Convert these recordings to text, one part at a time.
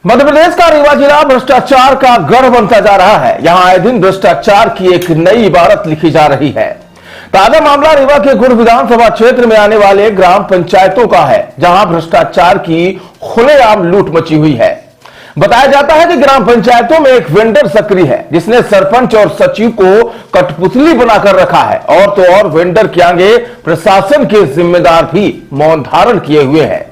मध्य प्रदेश का रीवा जिला भ्रष्टाचार का गढ़ बनता जा रहा है। यहां आए दिन भ्रष्टाचार की एक नई इबारत लिखी जा रही है। ताजा मामला रीवा के गुड़ विधानसभा क्षेत्र में आने वाले ग्राम पंचायतों का है, जहां भ्रष्टाचार की खुलेआम लूट मची हुई है। बताया जाता है कि ग्राम पंचायतों में एक वेंडर सक्रिय है, जिसने सरपंच और सचिव को कठपुतली बनाकर रखा है और तो और वेंडर के आगे प्रशासन के जिम्मेदार भी मौन धारण किए हुए हैं।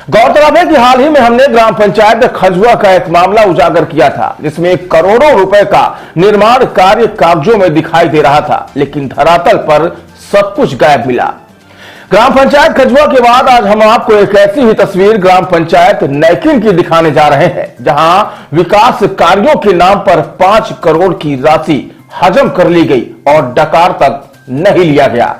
गौरतलब है कि हाल ही में हमने ग्राम पंचायत खजुआ का एक मामला उजागर किया था, जिसमें करोड़ों रुपए का निर्माण कार्य कागजों में दिखाई दे रहा था, लेकिन धरातल पर सब कुछ गायब मिला। ग्राम पंचायत खजुआ के बाद आज हम आपको एक ऐसी ही तस्वीर ग्राम पंचायत नैकिन की दिखाने जा रहे हैं, जहां विकास कार्यों के नाम पर 5 करोड़ की राशि हजम कर ली गई और डकार तक नहीं लिया गया।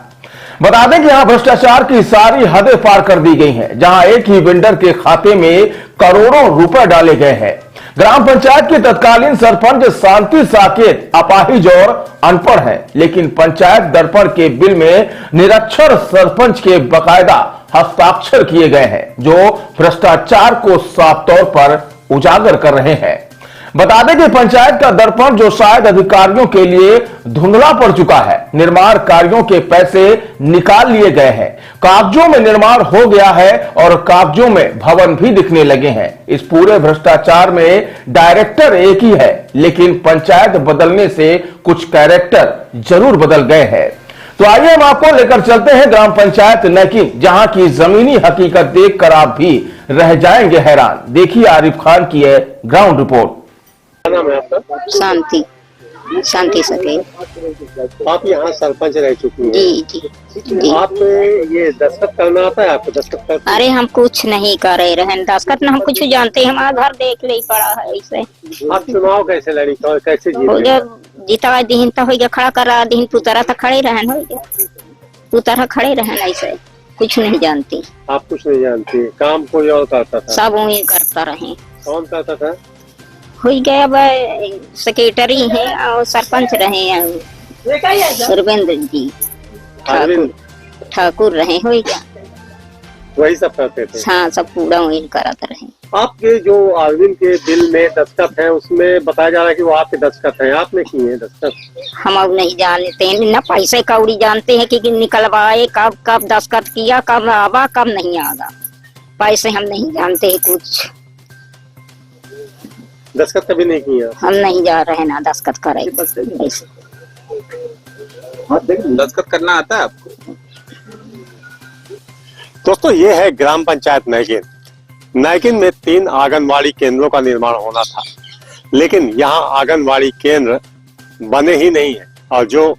बता दें कि यहां भ्रष्टाचार की सारी हदें पार कर दी गई हैं, जहां एक ही वेंडर के खाते में करोड़ों रुपए डाले गए हैं। ग्राम पंचायत की तत्कालीन सरपंच शांति साकेत अपाहिज और अनपढ़ है, लेकिन पंचायत दर्पण के बिल में निरक्षर सरपंच के बकायदा हस्ताक्षर किए गए हैं, जो भ्रष्टाचार को साफ तौर पर उजागर कर रहे हैं। बता दें कि पंचायत का दर्पण, जो शायद अधिकारियों के लिए धुंधला पड़ चुका है, निर्माण कार्यों के पैसे निकाल लिए गए हैं, कागजों में निर्माण हो गया है और कागजों में भवन भी दिखने लगे हैं। इस पूरे भ्रष्टाचार में डायरेक्टर एक ही है, लेकिन पंचायत बदलने से कुछ कैरेक्टर जरूर बदल गए हैं। तो आइए हम आपको लेकर चलते हैं ग्राम पंचायत नैकिन, जहां की जमीनी हकीकत देखकर आप भी रह जाएंगे हैरान। देखिए आरिफ खान की है ग्राउंड रिपोर्ट। नाम है आपका? शांति शांति सके। आप यहाँ सरपंच रह चुकी हैं। जी जी जी। आप ये दस्तखत करना आता है आपको? दस्तखत कर? अरे हम कुछ नहीं कर रहे हैं दस्तखत न, हम कुछ जानते हैं, हमारा घर देख ले पड़ा है ऐसे। आप चुनाव कैसे लड़ी, कैसे हो जीते? गया जीता दिन तो हो गया, खड़ा करा दिन तू तरह तो खड़े रहन, हो गया तू तरह खड़े रहन, ऐसे कुछ नहीं जानती। आप कुछ नहीं जानती? काम कोई और करता था? सब वही करता रहे। कौन करता था? हो गया अब सेक्रेटरी है और सरपंच रहे हैं रविंद्र जी अरविंद ठाकुर रहे, हो गया वही सब करते थे? हाँ सब पूरा वही करते रहे। आपके जो अरविंद के बिल में दस्तखत है, उसमें बताया जा रहा है कि वो आपके दस्तखत है, आपने किए हैं दस्तखत? हम अब नहीं जानते हैं न, पैसे कौड़ी जानते हैं कि निकलवाए कब कब दस्तखत किया, कब आवा कब नहीं आगा, पैसे हम नहीं जानते हैं कुछ। दस्तखत कभी नहीं किया? हम नहीं जा रहे ना दस्तखत करें। दस्तखत करना आता है आपको? दोस्तों ये है ग्राम पंचायत नैकिन। नैकिन में 3 आंगनवाड़ी केंद्रों का निर्माण होना था, लेकिन यहाँ आंगनवाड़ी केंद्र बने ही नहीं है। और जो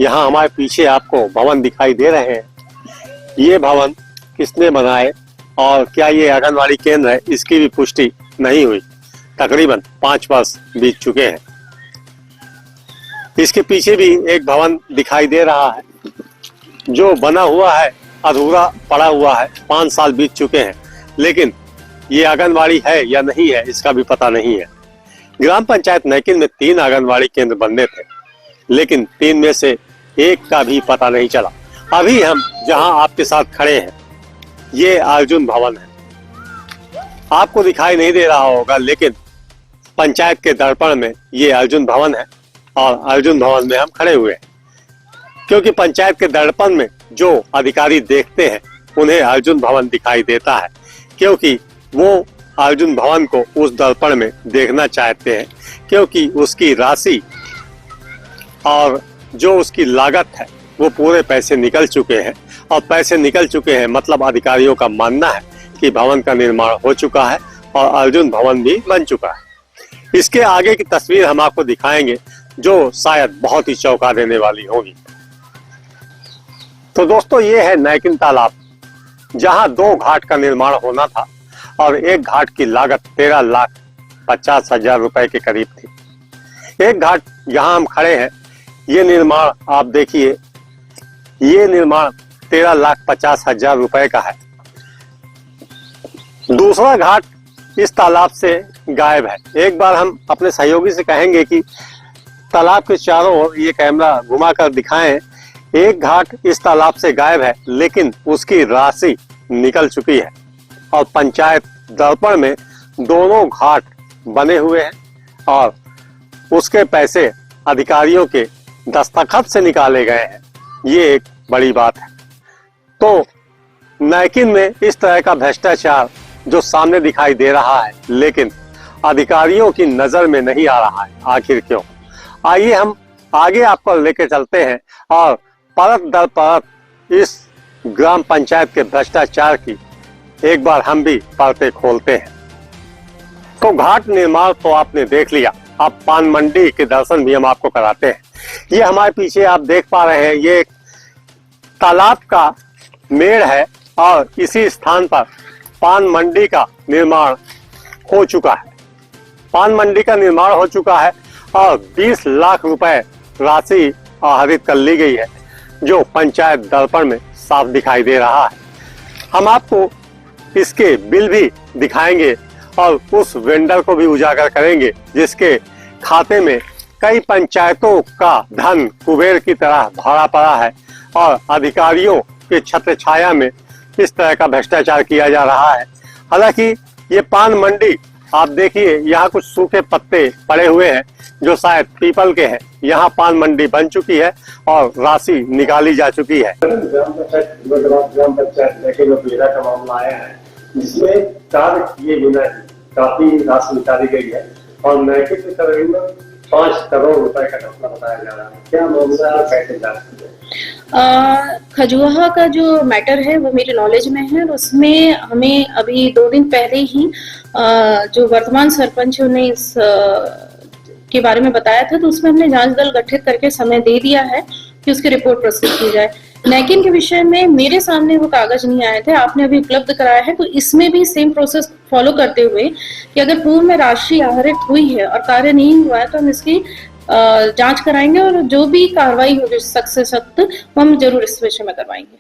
यहाँ हमारे पीछे आपको भवन दिखाई दे रहे हैं, ये भवन किसने बनाए और क्या ये आंगनवाड़ी केंद्र है, इसकी भी पुष्टि नहीं हुई। तकरीबन 5 वर्ष बीत चुके हैं। इसके पीछे भी एक भवन दिखाई दे रहा है, जो बना हुआ है, अधूरा पड़ा हुआ है, 5 साल बीत चुके हैं, लेकिन ये आंगनवाड़ी है या नहीं है इसका भी पता नहीं है। ग्राम पंचायत नैकिन में 3 आंगनवाड़ी केंद्र बनने थे, लेकिन 3 में से एक का भी पता नहीं चला। अभी हम जहां आपके साथ खड़े हैं, ये अर्जुन भवन है। आपको दिखाई नहीं दे रहा होगा, लेकिन पंचायत के दर्पण में ये अर्जुन भवन है और अर्जुन भवन में हम खड़े हुए हैं, क्योंकि पंचायत के दर्पण में जो अधिकारी देखते हैं उन्हें अर्जुन भवन दिखाई देता है, क्योंकि वो अर्जुन भवन को उस दर्पण में देखना चाहते हैं, क्योंकि उसकी राशि और जो उसकी लागत है वो पूरे पैसे निकल चुके हैं। और पैसे निकल चुके हैं मतलब अधिकारियों का मानना है कि भवन का निर्माण हो चुका है और अर्जुन भवन भी बन चुका है। इसके आगे की तस्वीर हम आपको दिखाएंगे, जो शायद बहुत ही चौंका देने वाली होगी। तो दोस्तों ये है नैकिन तालाब, जहां 2 घाट का निर्माण होना था और एक घाट की लागत 13,50,000 रुपए के करीब थी। एक घाट जहां हम खड़े हैं, ये निर्माण आप देखिए, ये निर्माण 13,50,000 रुपए का है। दूसरा घाट इस तालाब से गायब है। एक बार हम अपने सहयोगी से कहेंगे कि तालाब के चारों ओर ये कैमरा घुमाकर दिखाएं। एक घाट इस तालाब से गायब है, लेकिन उसकी राशि निकल चुकी है और पंचायत दर्पण में दोनों घाट बने हुए हैं और उसके पैसे अधिकारियों के दस्तखत से निकाले गए हैं, ये एक बड़ी बात है। तो नैकिन में इस तरह का भ्रष्टाचार जो सामने दिखाई दे रहा है, लेकिन अधिकारियों की नजर में नहीं आ रहा है, आखिर क्यों? आइए हम आगे आपको लेकर चलते हैं और परत दर परत इस ग्राम पंचायत के भ्रष्टाचार की एक बार हम भी परतें खोलते हैं। तो घाट निर्माण तो आपने देख लिया, अब पान मंडी के दर्शन भी हम आपको कराते हैं। ये हमारे पीछे आप देख पा रहे हैं, ये एक तालाब का मेड़ है और इसी स्थान पर पान मंडी का निर्माण हो चुका है। पान मंडी का निर्माण हो चुका है और 20 लाख रुपए राशि आहरित कर ली गई है, जो पंचायत दर्पण में साफ दिखाई दे रहा है। हम आपको इसके बिल भी दिखाएंगे और उस वेंडर को भी उजागर करेंगे जिसके खाते में कई पंचायतों का धन कुबेर की तरह भरा पड़ा है और अधिकारियों के छत्र छाया में इस तरह का भ्रष्टाचार किया जा रहा है। हालांकि ये पान मंडी आप देखिए, यहाँ कुछ सूखे पत्ते पड़े हुए हैं जो शायद पीपल के हैं। यहाँ पान मंडी बन चुकी है और राशि निकाली जा चुकी है। ग्राम पंचायत लेकिन बेरा का मामला आया है, जिसमें कार्य किए बिना काफी राशि निकाली गई है और नैतिक के तकरीबन 5 करोड़ रुपए का घपला बताया जा रहा है। क्या मामला, कैसे जांच? खजुआहा का जो मैटर है वो मेरे नॉलेज में है और उसमें हमें अभी 2 दिन पहले ही जो वर्तमान सरपंच ने इस के बारे में बताया था, तो उसमें हमने जांच दल गठित करके समय दे दिया है कि उसकी रिपोर्ट प्रस्तुत की जाए। नैकिन के विषय में मेरे सामने वो कागज नहीं आए थे, आपने अभी उपलब्ध कराया है, तो इसमें भी सेम प्रोसेस फॉलो करते हुए कि अगर पूर्व में राशि आहरित हुई है और कार्य नहीं हुआ है तो हम इसकी जांच कराएंगे और जो भी कार्रवाई होगी सख्त से सख्त वो हम जरूर इस विषय में करवाएंगे।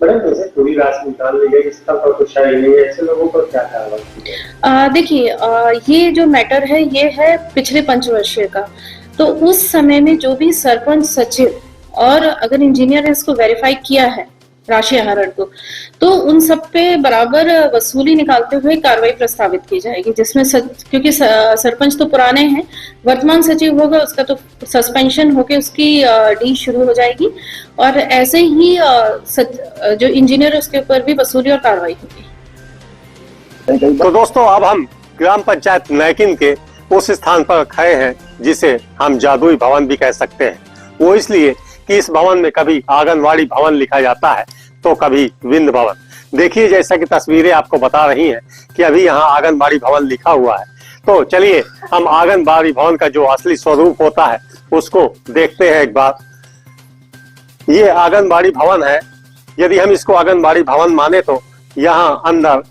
मैडम, जैसे पूरी राशि निकाल ली गई, इसका पर कुछ है नहीं है, ऐसे लोगों पर क्या कार्रवाई? देखिए, ये जो मैटर है ये है पिछले पंचवर्षीय का। तो उस समय में जो भी सरपंच, सचिव और अगर इंजीनियर ने इसको वेरीफाई किया है राशि आहरण को, तो उन सब पे बराबर वसूली निकालते हुए कार्रवाई प्रस्तावित की जाएगी, जिसमें क्योंकि सरपंच तो पुराने हैं, वर्तमान सचिव होगा उसका तो सस्पेंशन होके उसकी डी शुरू हो जाएगी और ऐसे ही जो इंजीनियर है उसके ऊपर भी वसूली और कार्रवाई होगी। तो दोस्तों, अब हम ग्राम पंचायत नैकिन के उस स्थान पर खड़े हैं जिसे हम जादुई भवन भी कह सकते हैं। वो इसलिए कि इस भवन में कभी आंगनवाड़ी भवन लिखा जाता है तो कभी विंद भवन। देखिए, जैसा कि तस्वीरें आपको बता रही हैं कि अभी यहाँ आंगनवाड़ी भवन लिखा हुआ है। तो चलिए हम आंगनबाड़ी भवन का जो असली स्वरूप होता है उसको देखते हैं एक बार। ये आंगनबाड़ी भवन है। यदि हम इसको आंगनबाड़ी भवन माने तो यहाँ अंदर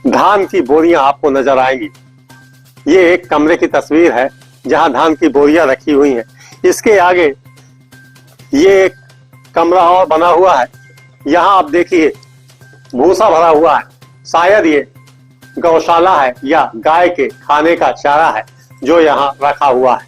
धान की बोरियां आपको नजर आएंगी। ये एक कमरे की तस्वीर है जहां धान की बोरियां रखी हुई हैं। इसके आगे ये एक कमरा और बना हुआ है। यहाँ आप देखिए भूसा भरा हुआ है, शायद ये गौशाला है या गाय के खाने का चारा है जो यहाँ रखा हुआ है।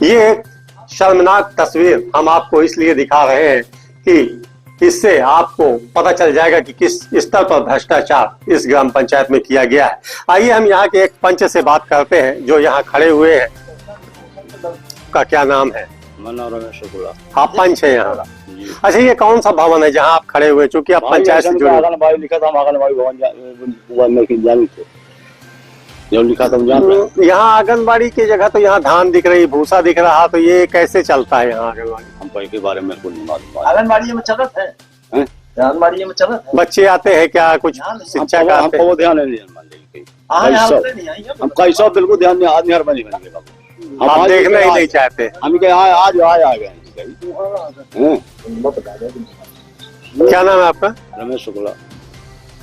ये एक शर्मनाक तस्वीर हम आपको इसलिए दिखा रहे हैं कि इससे आपको पता चल जाएगा कि किस स्तर पर भ्रष्टाचार इस ग्राम पंचायत में किया गया है। आइए हम यहाँ के एक पंच से बात करते हैं जो यहाँ खड़े हुए हैं। का क्या नाम है? रमेश शुक्ला। आप पंच है यहाँ? अच्छा, ये कौन सा भवन है जहाँ आप खड़े हुए, चूंकि आप पंचायत से जुड़े? आंगनबाड़ी लिखा था, आंगनबाड़ी भवन जो लिखा था यहाँ आंगनबाड़ी की जगह तो यहाँ धान दिख रही, भूसा दिख रहा, तो ये कैसे चलता है यहाँ आंगनबाड़ी? हम के बारे में कुछ नहीं मालूम। आंगनबाड़ी में चलत है, आंगनबाड़ी में चलत है। बच्चे आते हैं क्या, कुछ शिक्षा का? हमको ध्यान नहीं, हम कैसा बिल्कुल ध्यान नहीं, आदमी हर बनी बनेगा, आप देखना ही नहीं चाहते। हम आज आ गए। क्या नाम है आपका? रमेश शुक्ला।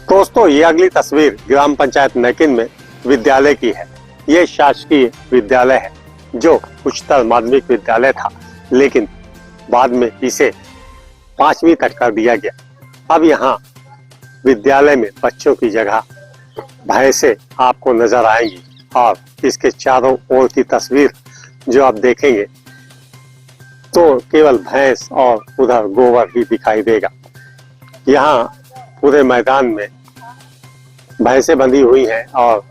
दोस्तों, ये अगली तस्वीर ग्राम पंचायत नैकिन में विद्यालय की है। ये शासकीय विद्यालय है जो उच्चतर माध्यमिक विद्यालय था, लेकिन बाद में इसे 5वीं तक कर दिया गया। अब यहाँ विद्यालय में बच्चों की जगह भैंसे आपको नजर आएंगी और इसके चारों ओर की तस्वीर जो आप देखेंगे तो केवल भैंस और उधर गोबर ही दिखाई देगा। यहाँ पूरे मैदान में भैंसें बंधी हुई हैं और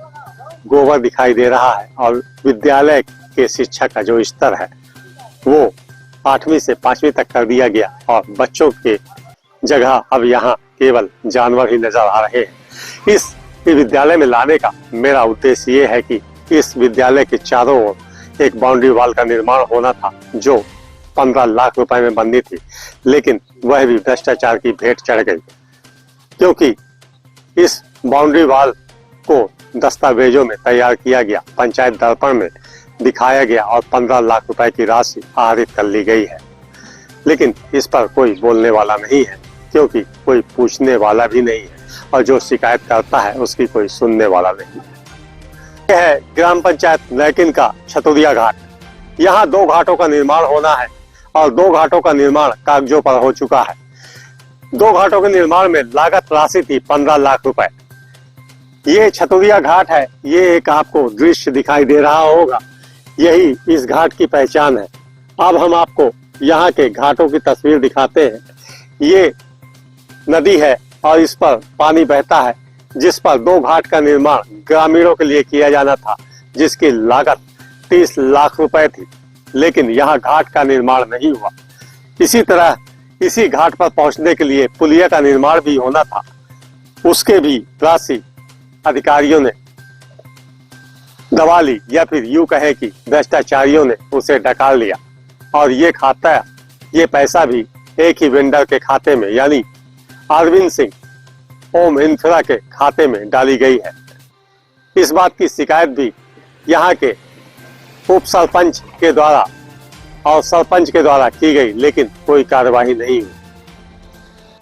गोबर दिखाई दे रहा है और विद्यालय के शिक्षा का जो स्तर है वो 8वीं से 5वीं तक कर दिया गया और बच्चों के जगह अब यहाँ केवल जानवर ही नजर आ रहे हैं। इस विद्यालय में लाने का मेरा उद्देश्य ये है कि इस विद्यालय के चारों ओर एक बाउंड्री वॉल का निर्माण होना था जो 15 लाख रुपए में बननी थी, लेकिन वह भी भ्रष्टाचार की भेंट चढ़ गई, क्योंकि इस बाउंड्री वॉल को दस्तावेजों में तैयार किया गया, पंचायत दर्पण में दिखाया गया और 15 लाख रुपए की राशि आहरित कर ली गई है। लेकिन इस पर कोई बोलने वाला नहीं है, क्योंकि कोई पूछने वाला भी नहीं है और जो शिकायत करता है उसकी कोई सुनने वाला नहीं। यह है ग्राम पंचायत नैकिन का छतुरिया घाट। यहाँ 2 घाटों का निर्माण होना है और 2 घाटों का निर्माण कागजों पर हो चुका है। 2 घाटों के निर्माण में लागत राशि थी 15 लाख रुपए। ये छतुरिया घाट है, ये एक आपको दृश्य दिखाई दे रहा होगा, यही इस घाट की पहचान है। अब हम आपको यहाँ के घाटों की तस्वीर दिखाते हैं। ये नदी है और इस पर पानी बहता है, जिस पर 2 घाट का निर्माण ग्रामीणों के लिए किया जाना था, जिसकी लागत 30 लाख रुपए थी, लेकिन यहाँ घाट का निर्माण नहीं हुआ। इसी तरह इसी घाट पर पहुंचने के लिए पुलिया का निर्माण भी होना था, उसके भी राशि अधिकारियों ने दबा ली, या फिर यूं कहे कि भ्रष्टाचारियों ने उसे डकार लिया और ये पैसा भी एक ही वेंडर के खाते में, यानी अरविंद सिंह ओम इंफ्रा के खाते में डाली गई है। इस बात की शिकायत भी यहाँ के उप सरपंच के द्वारा और सरपंच के द्वारा की गई, लेकिन कोई कार्यवाही नहीं हुई।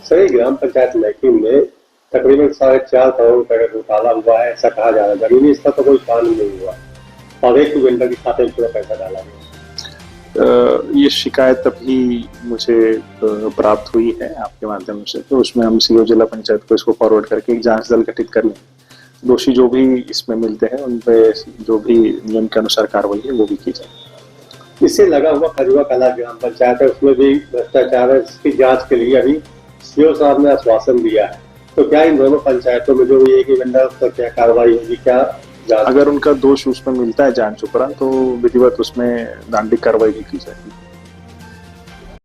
सही ग्राम पंचायत नैकिन में तकरीबन 4.5 करोड़ रुपए का घोटाला हुआ है, ऐसा कहा जा रहा है। जमीनी स्तर पर कोई काम नहीं हुआ और एक वेंडर के खाते में पूरा पैसा डाला गया। ये शिकायत अभी मुझे प्राप्त हुई है आपके माध्यम से, तो उसमें हम सीओ जिला पंचायत को इसको फॉरवर्ड करके एक जांच दल गठित कर लेंगे। दोषी जो भी इसमें मिलते हैं उन पे जो भी नियम के अनुसार कार्रवाई है वो भी की जाए। इससे लगा हुआ खजुआ कला ग्राम पंचायत है, उसमें भी भ्रष्टाचार है, इसकी जांच के लिए अभी सीओ साहब ने आश्वासन दिया है। तो क्या इन दोनों पंचायतों में जो एक ही वेंडर पर क्या कार्रवाई होगी, क्या अगर उनका दोष उसमें मिलता है जांच उपरांत, तो विधिवत उसमें दंडिक कार्रवाई भी की जाएगी।